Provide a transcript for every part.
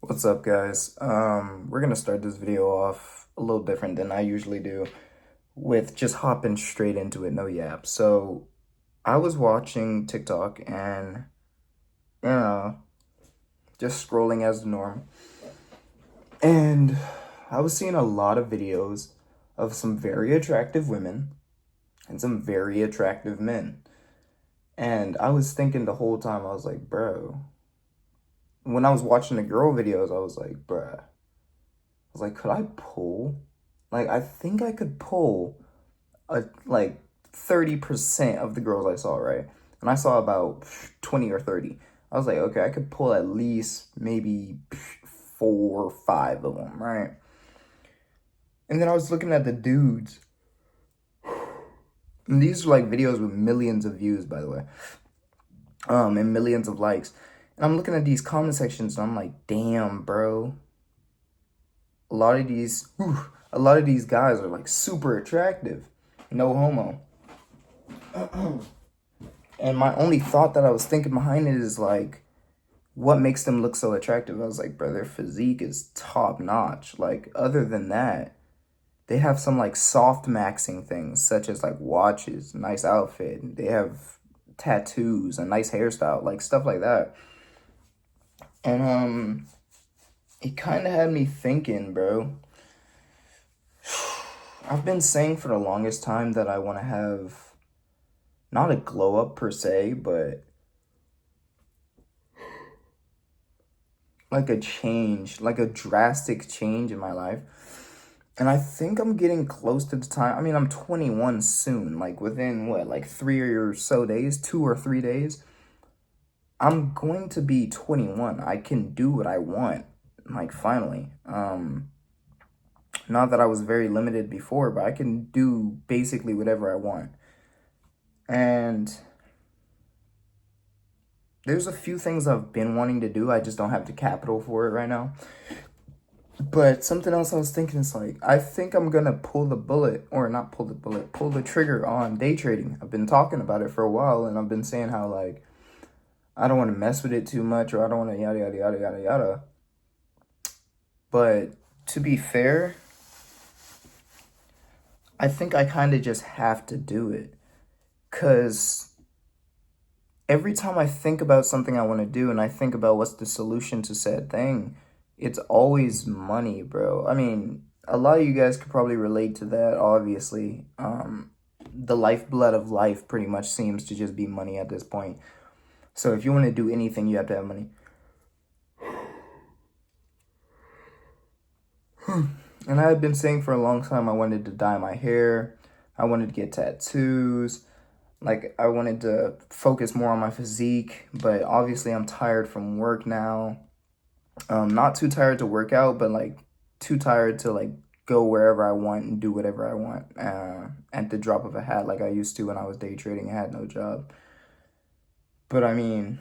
What's up, guys? We're gonna start this video off a little different than I usually do, with just hopping straight into it, no yap. So I was watching TikTok and you know, just scrolling as the norm, and I was seeing a lot of videos of some very attractive women and some very attractive men. And I was thinking the whole time, I was like, bro, when I was watching the girl videos, I was like, bruh. I was like, could I pull? Like, I think I could pull like 30% of the girls I saw, right? And I saw about 20 or 30. I was like, okay, I could pull at least maybe 4 or 5 of them, right? And then I was looking at the dudes. And these are like videos with millions of views, by the way, and millions of likes. And I'm looking at these comment sections and I'm like, damn, bro. A lot of these, a lot of these guys are like super attractive. No homo. And my only thought that I was thinking behind it is like, what makes them look so attractive? I was like, bro, their physique is top notch. Like, other than that, they have some like soft maxing things, such as like watches, nice outfit. They have tattoos, a nice hairstyle, like stuff like that. And it kind of had me thinking, bro. I've been saying for the longest time that I want to have not a glow up per se, but like a change, like a drastic change in my life. And I think I'm getting close to the time. I mean, I'm 21 soon, like within what, like 3 or so days, 2 or 3 days. I'm going to be 21. I can do what I want, like finally. Not that I was very limited before, but I can do basically whatever I want. And there's a few things I've been wanting to do. I just don't have the capital for it right now. But something else I was thinking is like, I think I'm gonna pull the bullet, or not pull the bullet, pull the trigger on day trading. I've been talking about it for a while, and I've been saying how like I don't want to mess with it too much, or I don't want to yada yada yada yada yada. But to be fair, I think I kind of just have to do it, cause every time I think about something I want to do, and I think about what's the solution to said thing, it's always money, bro. I mean, a lot of you guys could probably relate to that, obviously. The lifeblood of life pretty much seems to just be money at this point. So if you want to do anything, you have to have money. And I had been saying for a long time I wanted to dye my hair. I wanted to get tattoos. Like, I wanted to focus more on my physique. But obviously, I'm tired from work now. Not too tired to work out, but like too tired to like go wherever I want and do whatever I want at the drop of a hat, like I used to when I was day trading. I had no job. But I mean,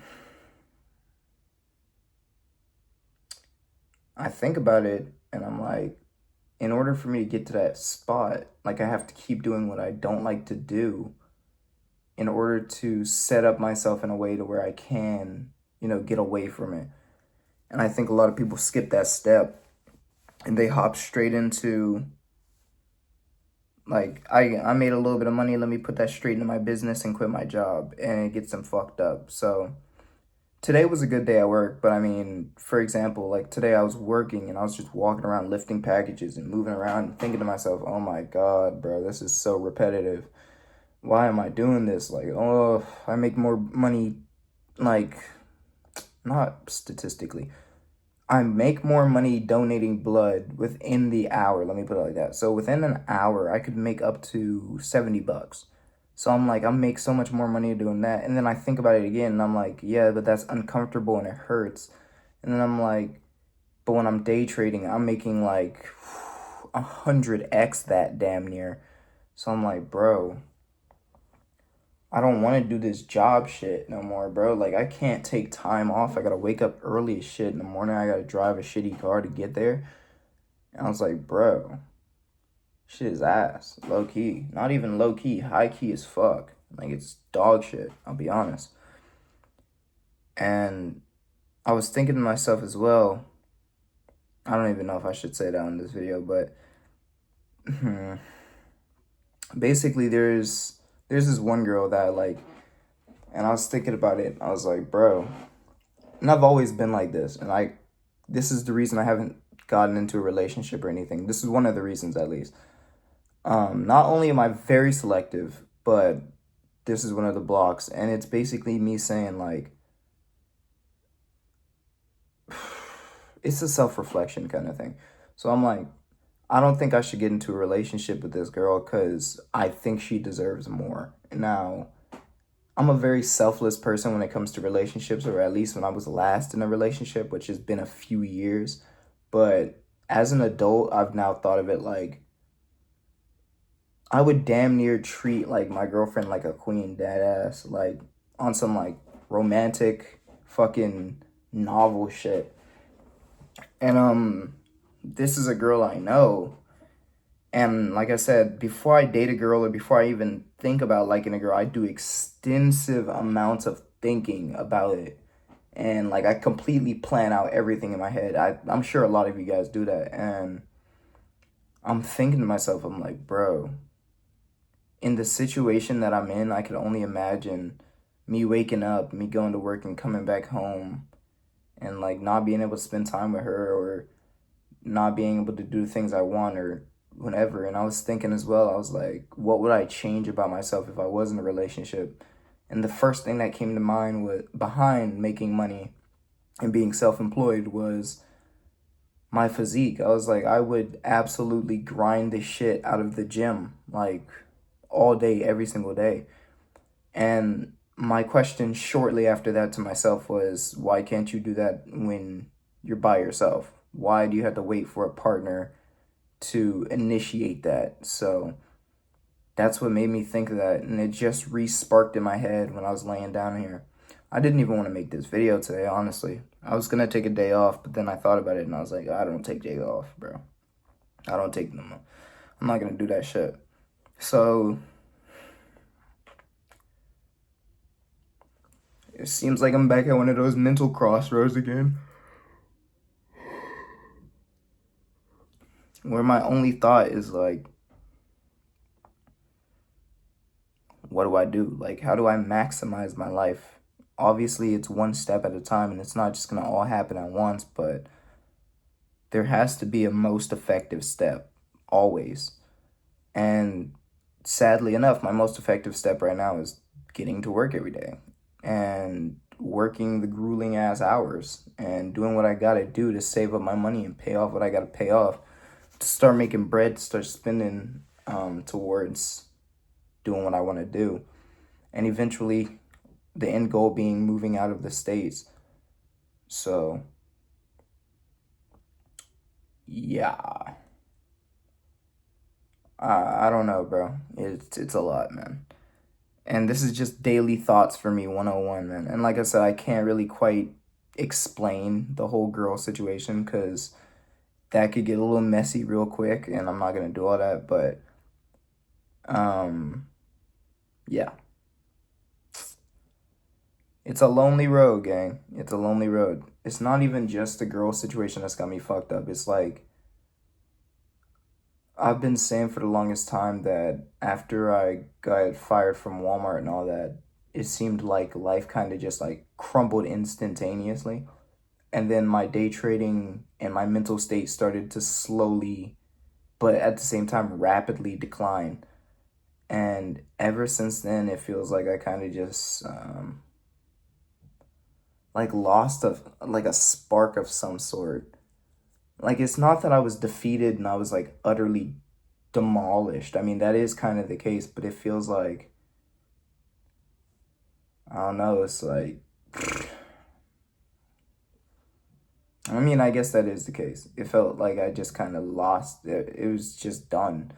I think about it and I'm like, in order for me to get to that spot, like I have to keep doing what I don't like to do in order to set up myself in a way to where I can, get away from it. And I think a lot of people skip that step and they hop straight into like I made a little bit of money, let me put that straight into my business and quit my job, and it gets them fucked up. So today was a good day at work, but I mean, for example, like today I was working and I was just walking around lifting packages and moving around and thinking to myself, oh my God, bro, this is so repetitive. Why am I doing this? Like, oh, I make more money, like, not statistically. I make more money donating blood within the hour. Let me put it like that. So within an hour, I could make up to $70. So I'm like, I make so much more money doing that. And then I think about it again and I'm like, yeah, but that's uncomfortable and it hurts. And then I'm like, but when I'm day trading, I'm making like 100x that damn near. So I'm like, bro, I don't want to do this job shit no more, bro. Like, I can't take time off. I gotta wake up early as shit in the morning. I gotta drive a shitty car to get there. And I was like, bro, shit is ass. Low key. Not even low key. High key as fuck. Like, it's dog shit. I'll be honest. And I was thinking to myself as well, I don't even know if I should say that in this video, but basically there's this one girl that I like, and I was thinking about it. I was like, bro, and I've always been like this, and this is the reason I haven't gotten into a relationship or anything. This is one of the reasons, at least. Not only am I very selective, but this is one of the blocks, and it's basically me saying like, it's a self-reflection kind of thing. So I'm like, I don't think I should get into a relationship with this girl because I think she deserves more. Now, I'm a very selfless person when it comes to relationships, or at least when I was last in a relationship, which has been a few years. But as an adult, I've now thought of it like, I would damn near treat like my girlfriend like a queen, dead ass, like on some like romantic fucking novel shit. And this is a girl I know. And like I said, before I date a girl or before I even think about liking a girl, I do extensive amounts of thinking about it. And like I completely plan out everything in my head. I'm sure a lot of you guys do that. And I'm thinking to myself, I'm like, bro, in the situation that I'm in, I can only imagine me waking up, me going to work and coming back home and like not being able to spend time with her, or not being able to do things I want or whatever. And I was thinking as well, I was like, what would I change about myself if I was in a relationship? And the first thing that came to mind was, behind making money and being self-employed, was my physique. I was like, I would absolutely grind the shit out of the gym, like all day, every single day. And my question shortly after that to myself was, why can't you do that when you're by yourself? Why do you have to wait for a partner to initiate that? So that's what made me think of that. And it just re-sparked in my head when I was laying down here. I didn't even want to make this video today, honestly. I was going to take a day off, but then I thought about it and I was like, I don't take days off, bro. I don't take them. I'm not going to do that shit. So it seems like I'm back at one of those mental crossroads again, where my only thought is like, what do I do? Like, how do I maximize my life? Obviously, it's one step at a time, and it's not just going to all happen at once, but there has to be a most effective step, always. And sadly enough, my most effective step right now is getting to work every day and working the grueling ass hours and doing what I gotta do to save up my money and pay off what I gotta pay off, to start making bread, to start spending towards doing what I want to do. And eventually, the end goal being moving out of the States. So, yeah. I don't know, bro. It's a lot, man. And this is just daily thoughts for me, 101, man. And like I said, I can't really quite explain the whole girl situation because that could get a little messy real quick, and I'm not gonna do all that. But yeah. It's a lonely road, gang. It's a lonely road. It's not even just the girl situation that's got me fucked up. It's like, I've been saying for the longest time that after I got fired from Walmart and all that, it seemed like life kind of just like crumbled instantaneously. And then my day trading and my mental state started to slowly, but at the same time, rapidly decline. And ever since then, it feels like I kind of just like lost a spark of some sort. Like, it's not that I was defeated and I was like utterly demolished. I mean, that is kind of the case, but it feels like, I don't know, it's like, I mean, I guess that is the case. It felt like I just kind of lost it. It was just done.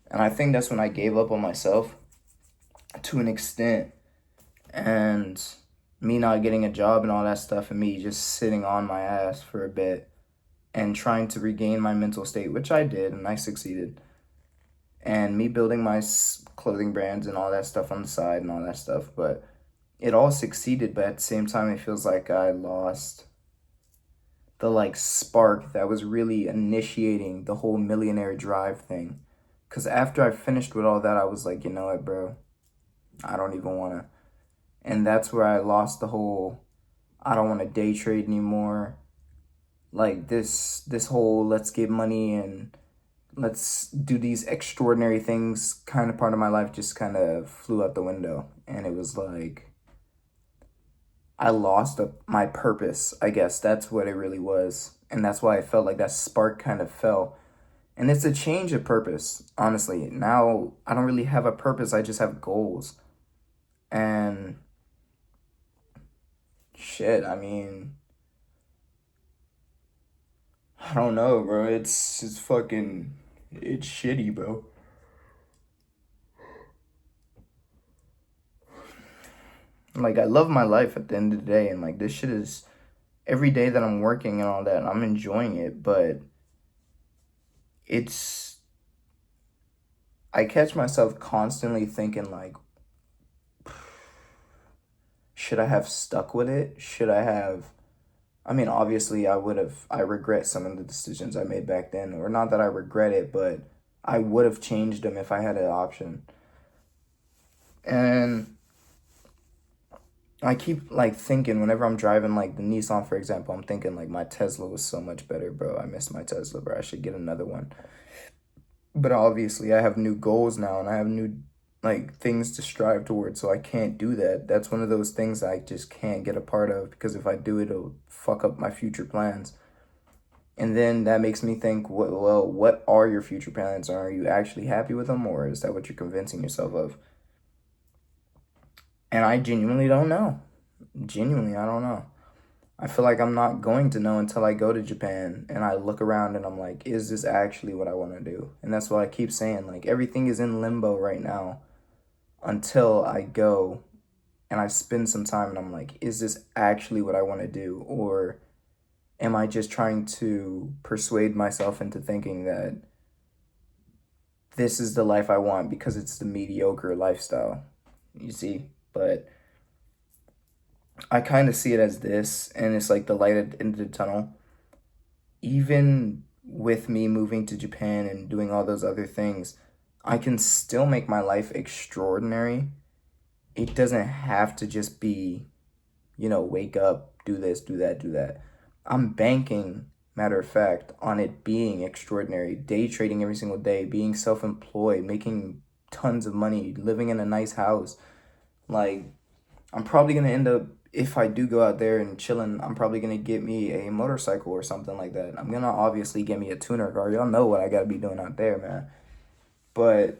And I think that's when I gave up on myself to an extent. And me not getting a job and all that stuff, and me just sitting on my ass for a bit and trying to regain my mental state, which I did, and I succeeded. And me building my clothing brands and all that stuff on the side and all that stuff. But it all succeeded, but at the same time, it feels like I lost the like spark that was really initiating the whole millionaire drive thing. Cause after I finished with all that, I was like, you know what, bro? I don't even wanna. And that's where I lost the whole I don't wanna day trade anymore. Like this whole let's get money and let's do these extraordinary things kind of part of my life just kind of flew out the window. And it was like I lost my purpose, I guess. That's what it really was. And that's why I felt like that spark kind of fell. And it's a change of purpose, honestly. Now I don't really have a purpose, I just have goals. And shit, I mean, I don't know, bro. It's fucking it's shitty, bro. Like I love my life at the end of the day, and like this shit is every day that I'm working and all that, I'm enjoying it, but it's I catch myself constantly thinking like should I have stuck with it? Should I have I mean, obviously I regret some of the decisions I made back then, or not that I regret it, but I would have changed them if I had an option. And I keep like thinking whenever I'm driving like the Nissan, for example, I'm thinking like my Tesla was so much better, bro. I miss my Tesla, bro. I should get another one. But obviously I have new goals now and I have new like things to strive towards, so I can't do that. That's one of those things I just can't get a part of because if I do it, it'll fuck up my future plans. And then that makes me think, what are your future plans? Are you actually happy with them, or is that what you're convincing yourself of? And I genuinely don't know. Genuinely, I don't know. I feel like I'm not going to know until I go to Japan and I look around and I'm like, is this actually what I want to do? And that's why I keep saying, like, everything is in limbo right now until I go and I spend some time and I'm like, is this actually what I want to do? Or am I just trying to persuade myself into thinking that this is the life I want because it's the mediocre lifestyle? You see? But I kind of see it as this, and it's like the light at the end of the tunnel. Even with me moving to Japan and doing all those other things, I can still make my life extraordinary. It doesn't have to just be, wake up, do this, do that, do that. I'm banking, matter of fact, on it being extraordinary. Day trading every single day, being self employed, making tons of money, living in a nice house. Like, I'm probably gonna end up, if I do go out there and chilling, I'm probably gonna get me a motorcycle or something like that. I'm gonna obviously get me a tuner car. Y'all know what I gotta be doing out there, man. But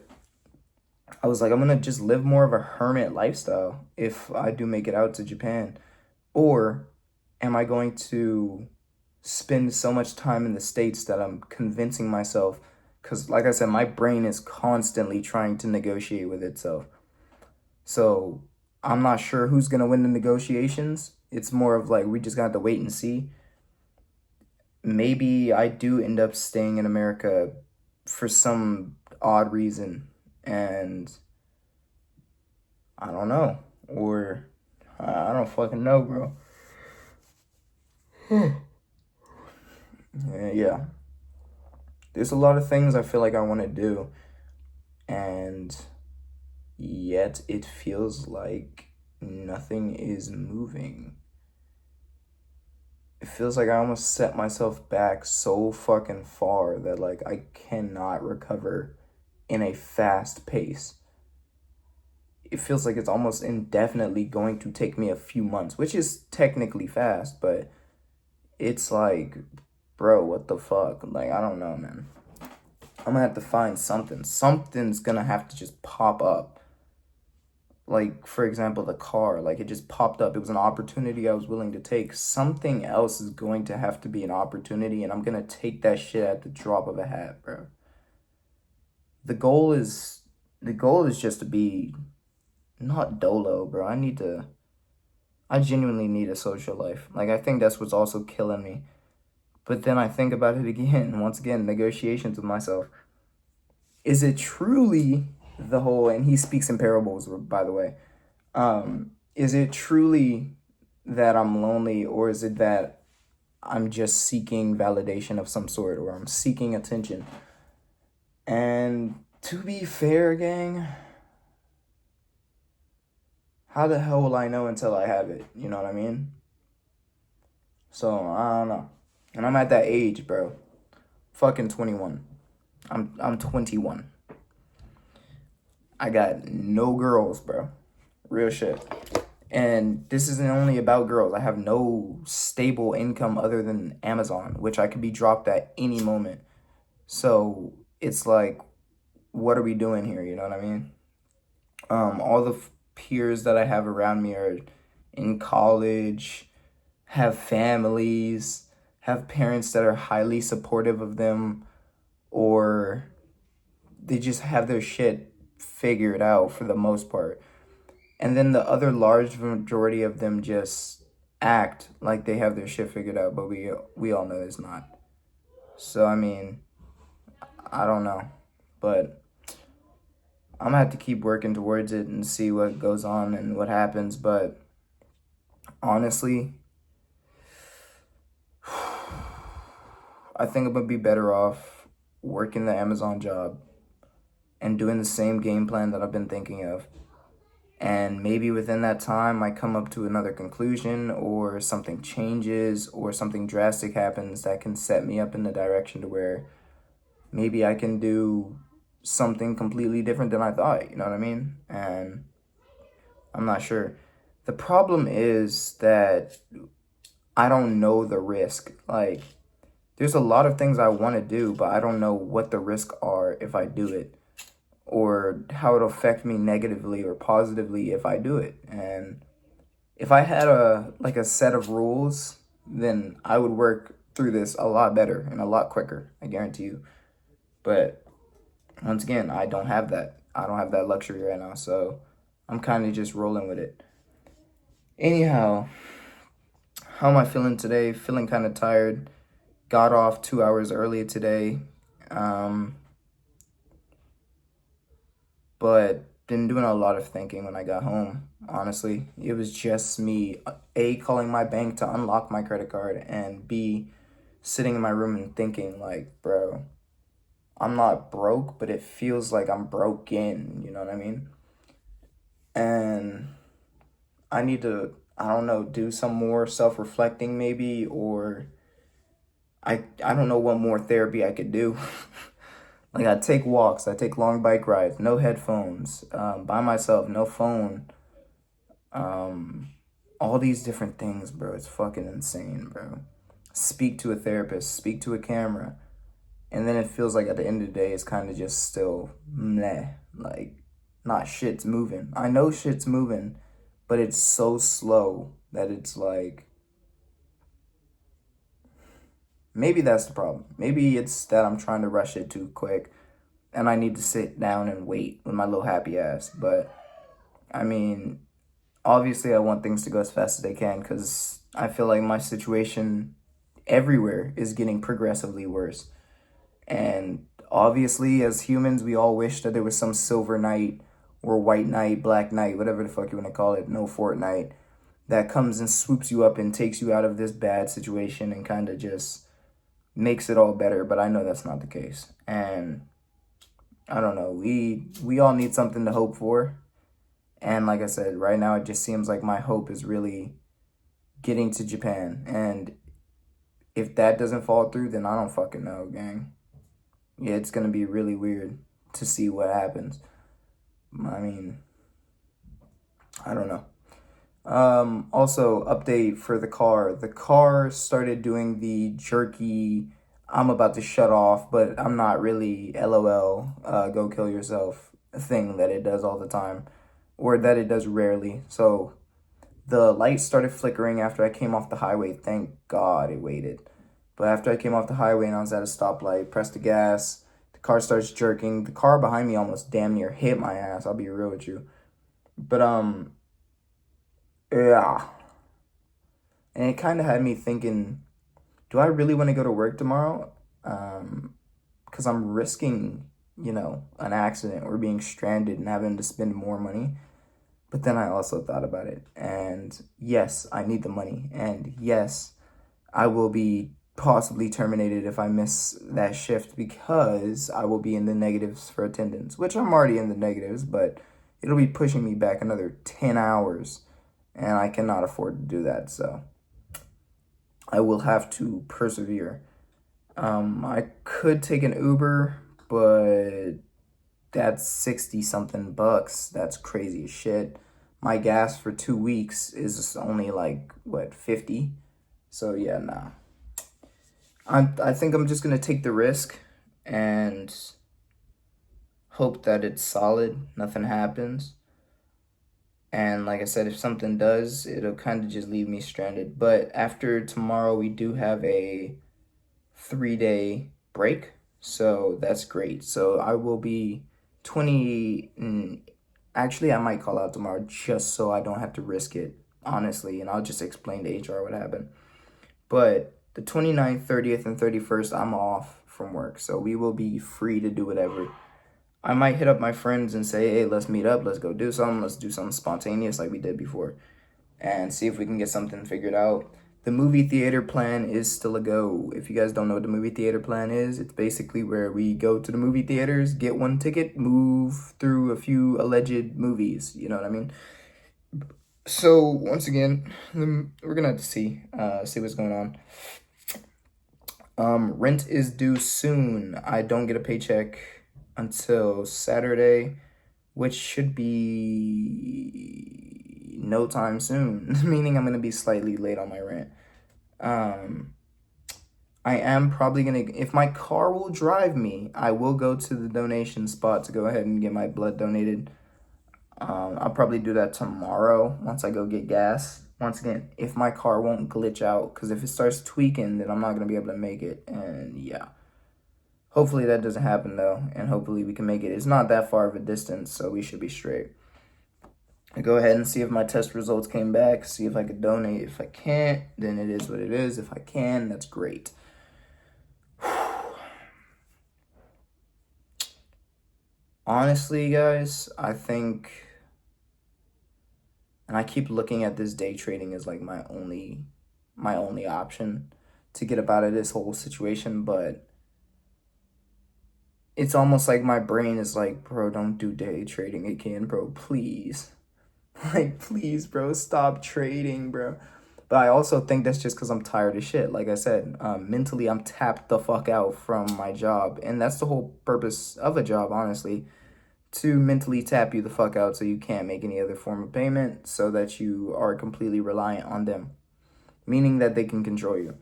I was like, I'm gonna just live more of a hermit lifestyle if I do make it out to Japan. Or am I going to spend so much time in the States that I'm convincing myself, because like I said, my brain is constantly trying to negotiate with itself. So I'm not sure who's gonna win the negotiations. It's more of like we just got to wait and see. Maybe I do end up staying in America for some odd reason, and I don't know, or I don't fucking know, bro. Yeah, there's a lot of things I feel like I want to do, and yet it feels like nothing is moving. It feels like I almost set myself back so fucking far that like I cannot recover in a fast pace. It feels like it's almost indefinitely going to take me a few months, which is technically fast, but it's like, bro, what the fuck? Like, I don't know, man. I'm gonna have to find something. Something's gonna have to just pop up. Like, for example, the car, like it just popped up. It was an opportunity I was willing to take. Something else is going to have to be an opportunity, and I'm gonna take that shit at the drop of a hat, bro. The goal is just to be not dolo, bro. I genuinely need a social life. Like, I think that's what's also killing me. But then I think about it again, once again, negotiations with myself. Is it truly the whole, and he speaks in parables, by the way. Is it truly that I'm lonely, or is it that I'm just seeking validation of some sort, or I'm seeking attention. And to be fair, gang, how the hell will I know until I have it? You know what I mean? So I don't know. And I'm at that age, bro. Fucking 21. I'm 21. I got no girls, bro. Real shit. And this isn't only about girls. I have no stable income other than Amazon, which I could be dropped at any moment. So it's like, what are we doing here? You know what I mean? All the peers that I have around me are in college, have families, have parents that are highly supportive of them, or they just have their shit figured out for the most part. And then the other large majority of them just act like they have their shit figured out, but we all know it's not. So I mean, I don't know, but I'm gonna have to keep working towards it and see what goes on and what happens. But honestly, I think I'm gonna be better off working the Amazon job and doing the same game plan that I've been thinking of. And maybe within that time, I come up to another conclusion, or something changes, or something drastic happens that can set me up in the direction to where maybe I can do something completely different than I thought. You know what I mean? And I'm not sure. The problem is that I don't know the risk. Like, there's a lot of things I want to do, but I don't know what the risks are if I do it, or how it'll affect me negatively or positively if I do it. And if I had a set of rules, then I would work through this a lot better and a lot quicker, I guarantee you. But once again, I don't have that. I don't have that luxury right now, so I'm kind of just rolling with it. Anyhow, how am I feeling today? Feeling kind of tired. Got off 2 hours early today. But been doing a lot of thinking when I got home. Honestly, it was just me, A, calling my bank to unlock my credit card, and B, sitting in my room and thinking, like, bro, I'm not broke, but it feels like I'm broken. You know what I mean? And I need to, I don't know, do some more self-reflecting maybe, or I don't know what more therapy I could do. Like, I take walks, I take long bike rides, no headphones, by myself, no phone, all these different things, bro. It's fucking insane, bro. Speak to a therapist, speak to a camera, and then it feels like at the end of the day, it's kind of just still meh. Like, not shit's moving. I know shit's moving, but it's so slow that it's like, maybe that's the problem. Maybe it's that I'm trying to rush it too quick, and I need to sit down and wait with my little happy ass. But I mean, obviously, I want things to go as fast as they can, because I feel like my situation everywhere is getting progressively worse. And obviously, as humans, we all wish that there was some silver knight or white knight, black knight, whatever the fuck you want to call it, no Fortnite, that comes and swoops you up and takes you out of this bad situation and kind of just makes it all better. But I know that's not the case. And I don't know. We all need something to hope for. And like I said, right now it just seems like my hope is really getting to Japan. And if that doesn't fall through, then I don't fucking know, gang. Yeah, it's gonna be really weird to see what happens. I mean, I don't know. Also, update for the car. The car started doing the jerky, I'm about to shut off, but I'm not really, LOL, go kill yourself thing that it does all the time, or that it does rarely. So the light started flickering after I came off the highway. Thank God it waited. But after I came off the highway and I was at a stoplight, pressed the gas, the car starts jerking. The car behind me almost damn near hit my ass. I'll be real with you. But yeah. And it kind of had me thinking, do I really want to go to work tomorrow? Because I'm risking, an accident or being stranded and having to spend more money. But then I also thought about it. And yes, I need the money. And yes, I will be possibly terminated if I miss that shift because I will be in the negatives for attendance, which I'm already in the negatives, but it'll be pushing me back another 10 hours, and I cannot afford to do that. So I will have to persevere. I could take an Uber, but that's 60 something bucks. That's crazy as shit. My gas for 2 weeks is only like, what, 50? So yeah, nah. I think I'm just gonna take the risk and hope that it's solid, nothing happens. And like I said, if something does, it'll kind of just leave me stranded. But after tomorrow, we do have a 3 day break. So that's great. So I will be 20. Actually, I might call out tomorrow just so I don't have to risk it, honestly. And I'll just explain to HR what happened. But the 29th, 30th, and 31st, I'm off from work. So we will be free to do whatever. I might hit up my friends and say, hey, let's meet up. Let's go do something. Let's do something spontaneous like we did before and see if we can get something figured out. The movie theater plan is still a go. If you guys don't know what the movie theater plan is, it's basically where we go to the movie theaters, get one ticket, move through a few alleged movies. You know what I mean? So once again, we're gonna have to see what's going on. Rent is due soon. I don't get a paycheck until Saturday, which should be no time soon, meaning I'm gonna be slightly late on my rent. I am probably gonna, if my car will drive me, I will go to the donation spot to go ahead and get my blood donated. I'll probably do that tomorrow once I go get gas. Once again, if my car won't glitch out, because if it starts tweaking, then I'm not gonna be able to make it. And yeah, hopefully that doesn't happen though, and hopefully we can make it. It's not that far of a distance, so we should be straight. I go ahead and see if my test results came back, see if I could donate. If I can't, then it is what it is. If I can, that's great. Honestly, guys, I think, and I keep looking at this day trading as like my only option to get up out of this whole situation, but it's almost like my brain is like, bro, don't do day trading again, bro, please. Like, please, bro, stop trading, bro. But I also think that's just because I'm tired of shit. Like I said, mentally, I'm tapped the fuck out from my job. And that's the whole purpose of a job, honestly, to mentally tap you the fuck out so you can't make any other form of payment so that you are completely reliant on them, meaning that they can control you.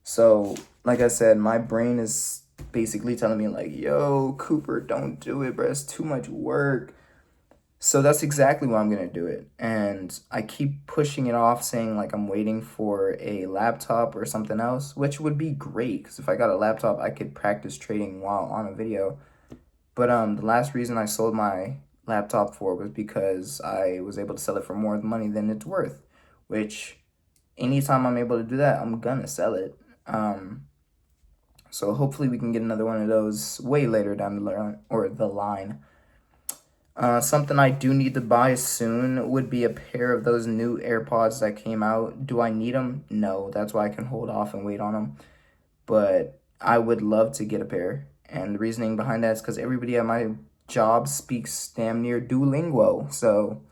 So, like I said, my brain is basically telling me, like, yo, Cooper, don't do it, bro. It's too much work. So that's exactly why I'm going to do it. And I keep pushing it off, saying like I'm waiting for a laptop or something else, which would be great because if I got a laptop, I could practice trading while on a video. But the last reason I sold my laptop for was because I was able to sell it for more money than it's worth, which anytime I'm able to do that, I'm going to sell it. So hopefully we can get another one of those way later down the line. Something I do need to buy soon would be a pair of those new AirPods that came out. Do I need them? No, that's why I can hold off and wait on them. But I would love to get a pair. And the reasoning behind that is because everybody at my job speaks damn near Duolingo. So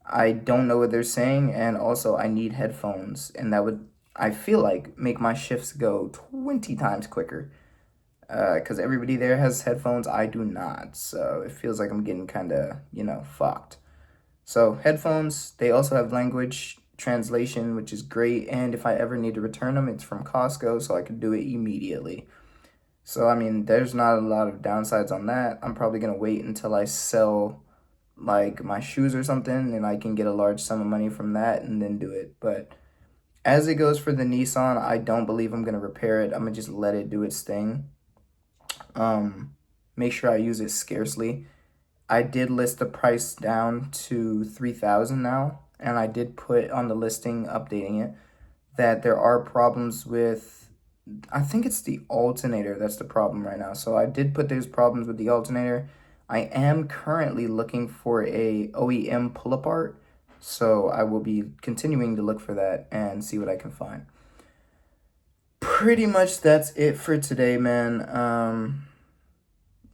I don't know what they're saying. And also, I need headphones. And that would, I feel like, make my shifts go 20 times quicker. Because everybody there has headphones, I do not. So it feels like I'm getting kind of, fucked. So headphones, they also have language translation, which is great. And if I ever need to return them, it's from Costco, so I can do it immediately. So, I mean, there's not a lot of downsides on that. I'm probably going to wait until I sell, like, my shoes or something, and I can get a large sum of money from that and then do it. But as it goes for the Nissan, I don't believe I'm going to repair it. I'm going to just let it do its thing. Make sure I use it scarcely. I did list the price down to 3,000 now, and I did put on the listing, updating it, that there are problems with, I think it's the alternator that's the problem right now. So I did put there's problems with the alternator. I am currently looking for a OEM pull apart, so I will be continuing to look for that and see what I can find. pretty much that's it for today, man.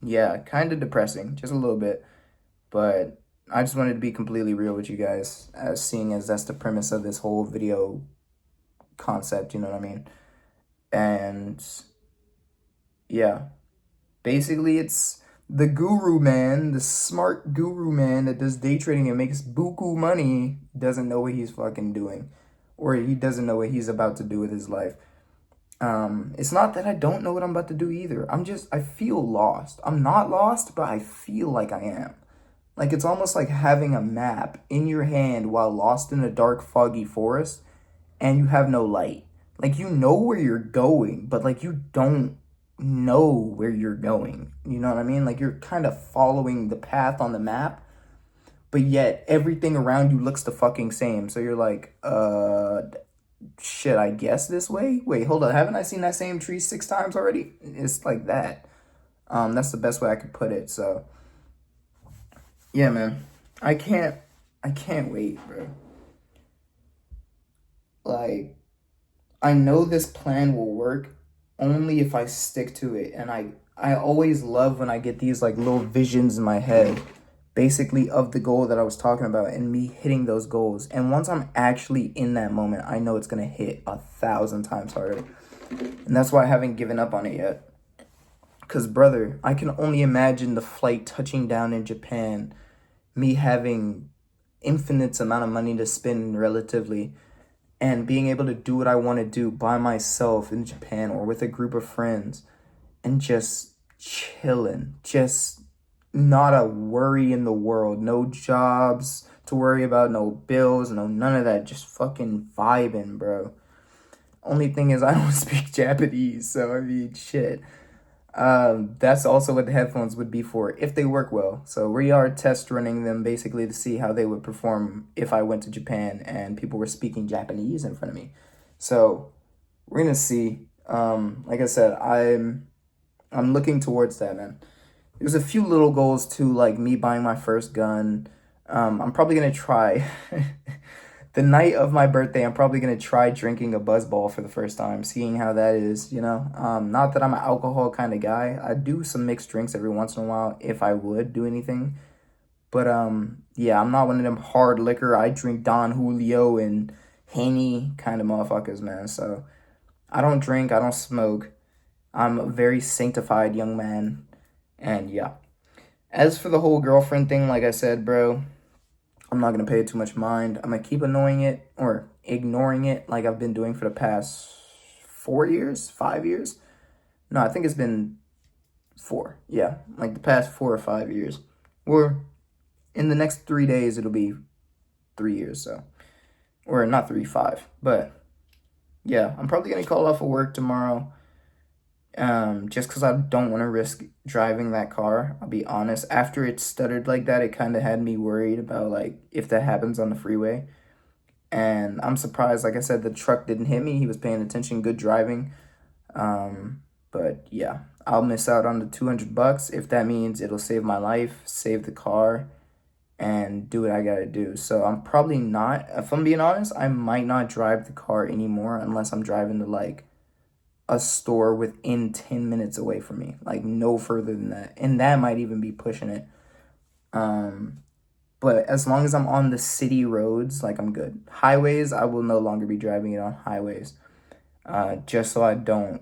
Yeah, kind of depressing, just a little bit. But I just wanted to be completely real with you guys, as seeing as that's the premise of this whole video concept, you know what I mean? And yeah, basically it's the guru man, the smart guru man that does day trading and makes buku money doesn't know what he's fucking doing, or he doesn't know what he's about to do with his life. It's not that I don't know what I'm about to do either. I feel lost. I'm not lost, but I feel like I am. Like it's almost like having a map in your hand while lost in a dark, foggy forest and you have no light. Like you know where you're going, but like you don't know where you're going. You know what I mean? Like you're kind of following the path on the map, but yet everything around you looks the fucking same. So you're like, shit, I guess this way? Wait, hold on. Haven't I seen that same tree 6 times already? It's like that. That's the best way I could put it. So yeah, man. I can't I can't wait, bro. Like I know this plan will work only if I stick to it. And I always love when I get these like little visions in my head, basically of the goal that I was talking about and me hitting those goals. And once I'm actually in that moment, I know it's gonna hit 1,000 times harder. And that's why I haven't given up on it yet. Cause brother, I can only imagine the flight touching down in Japan, me having infinite amount of money to spend relatively, and being able to do what I want to do by myself in Japan or with a group of friends and just chilling, just not a worry in the world, no jobs to worry about, no bills, no none of that, just fucking vibing, bro. Only thing is I don't speak Japanese, so I mean shit. That's also what the headphones would be for if they work well. So we are test running them basically to see how they would perform if I went to Japan and people were speaking Japanese in front of me. So we're gonna see. Like I said, I'm looking towards that, man. There's a few little goals too, like me buying my first gun. I'm probably gonna try the night of my birthday, I'm probably gonna try drinking a buzz ball for the first time, seeing how that is, you know. Not that I'm an alcohol kind of guy. I do some mixed drinks every once in a while if I would do anything. But yeah, I'm not one of them hard liquor. I drink Don Julio and Henny kind of motherfuckers, man. So I don't drink, I don't smoke. I'm a very sanctified young man. And yeah. As for the whole girlfriend thing, like I said, bro, I'm not going to pay it too much mind. I'm going to keep annoying it or ignoring it like I've been doing for the past 4 years, 5 years. No, I think it's been 4. Yeah, like the past 4 or 5 years. Or in the next 3 days, it'll be 3 years. So, or not 3, 5. But yeah, I'm probably going to call off of work tomorrow. Just because I don't want to risk driving that car. I'll be honest. After it stuttered like that, it kind of had me worried about like if that happens on the freeway. And I'm surprised. Like I said, the truck didn't hit me. He was paying attention. Good driving. But yeah, I'll miss out on the $200 if that means it'll save my life, save the car, and do what I gotta do. So I'm probably not. If I'm being honest, I might not drive the car anymore unless I'm driving to like a store within 10 minutes away from me, like no further than that, and that might even be pushing it. But as long as I'm on the city roads, like I'm good. Highways, I will no longer be driving it on highways, just so I don't,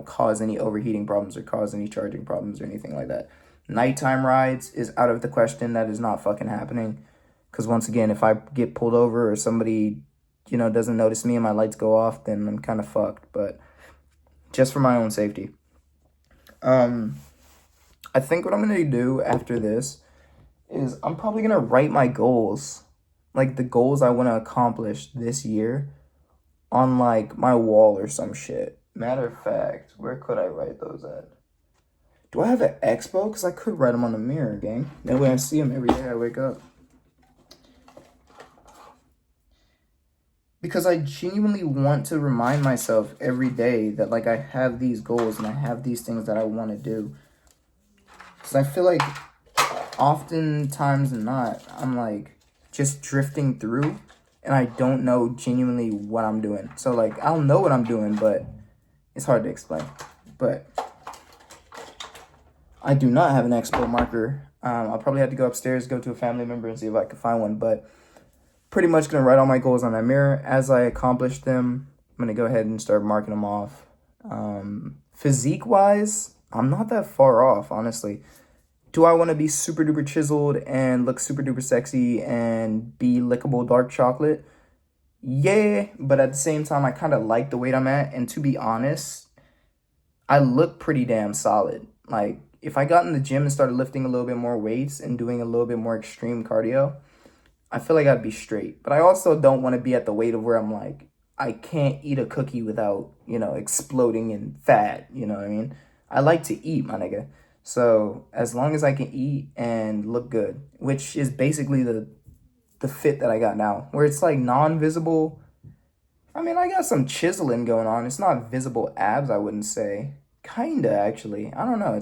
cause any overheating problems or cause any charging problems or anything like that. Nighttime rides is out of the question. That is not fucking happening, because once again, if I get pulled over or somebody, doesn't notice me and my lights go off, then I'm kind of fucked. But just for my own safety. I think what I'm going to do after this is I'm probably going to write my goals, like the goals I want to accomplish this year, on like my wall or some shit. Matter of fact, where could I write those at? Do I have an expo? Because I could write them on the mirror, gang. That way I see them every day I wake up. Because I genuinely want to remind myself every day that like I have these goals and I have these things that I want to do. Because I feel like oftentimes not, I'm like just drifting through and I don't know genuinely what I'm doing. So like I'll know what I'm doing, but It's hard to explain, but I do not have an expo marker. I'll probably have to go upstairs, go to a family member and see if I can find one, but pretty much going to write all my goals on that mirror. As I accomplish them, I'm going to go ahead and start marking them off. Physique-wise, I'm not that far off, honestly. Do I want to be super duper chiseled and look super duper sexy and be lickable dark chocolate? Yeah, but at the same time, I kind of like the weight I'm at. And to be honest, I look pretty damn solid. Like, if I got in the gym and started lifting a little bit more weights and doing a little bit more extreme cardio, I feel like I'd be straight. But I also don't want to be at the weight of where I'm like, I can't eat a cookie without, exploding in fat. You know what I mean? I like to eat, my nigga. So as long as I can eat and look good, which is basically the fit that I got now, where it's like non-visible. I mean, I got some chiseling going on. It's not visible abs, I wouldn't say. Kinda, actually. I don't know.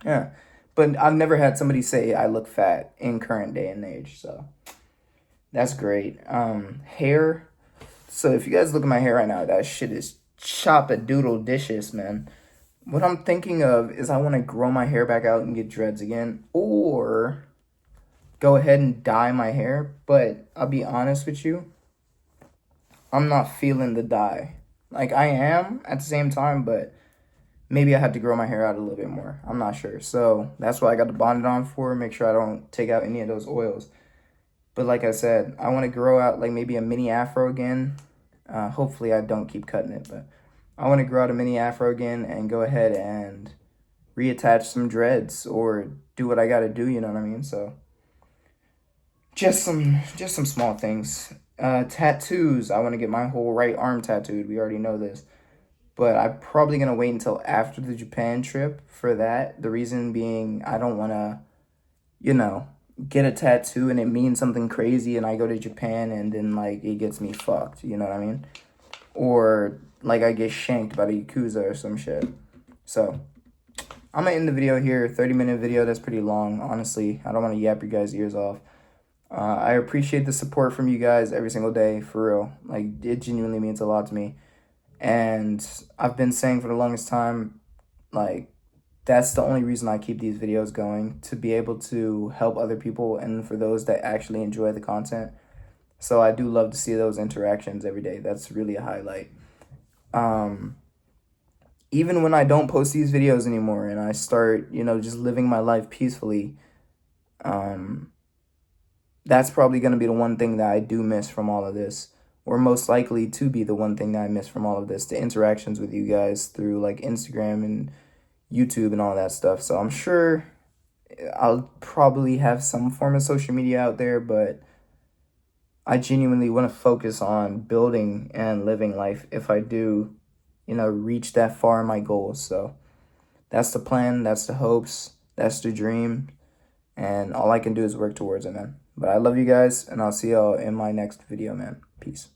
Yeah. But I've never had somebody say I look fat in current day and age, so that's great. Hair. So if you guys look at my hair right now, that shit is chop-a-doodle-dicious, man. What I'm thinking of is I want to grow my hair back out and get dreads again, or go ahead and dye my hair. But I'll be honest with you, I'm not feeling the dye. Like, I am at the same time, but maybe I have to grow my hair out a little bit more. I'm not sure. So that's what I got the bonnet on for. Make sure I don't take out any of those oils. But like I said, I want to grow out like maybe a mini afro again. Hopefully I don't keep cutting it, but I want to grow out a mini afro again and go ahead and reattach some dreads or do what I got to do, you know what I mean? So just some small things. Tattoos. I want to get my whole right arm tattooed. We already know this. But I'm probably going to wait until after the Japan trip for that. The reason being I don't want to, get a tattoo and it means something crazy and I go to Japan and then like it gets me fucked, you know what I mean? Or like I get shanked by the Yakuza or some shit. So I'm gonna end the video here. 30-minute video, that's pretty long, honestly. I don't want to yap your guys' ears off. I appreciate the support from you guys every single day, for real. Like, it genuinely means a lot to me. And I've been saying for the longest time, like, that's the only reason I keep these videos going, to be able to help other people and for those that actually enjoy the content. So I do love to see those interactions every day. That's really a highlight. Even when I don't post these videos anymore and I start, just living my life peacefully, that's probably going to be the one thing that I do miss from all of this, or most likely to be the one thing that I miss from all of this, the interactions with you guys through like Instagram and YouTube and all that stuff. So I'm sure I'll probably have some form of social media out there, but I genuinely want to focus on building and living life if I do, reach that far in my goals. So that's the plan, that's the hopes, that's the dream, and all I can do is work towards it, man. But I love you guys, and I'll see y'all in my next video, man. Peace.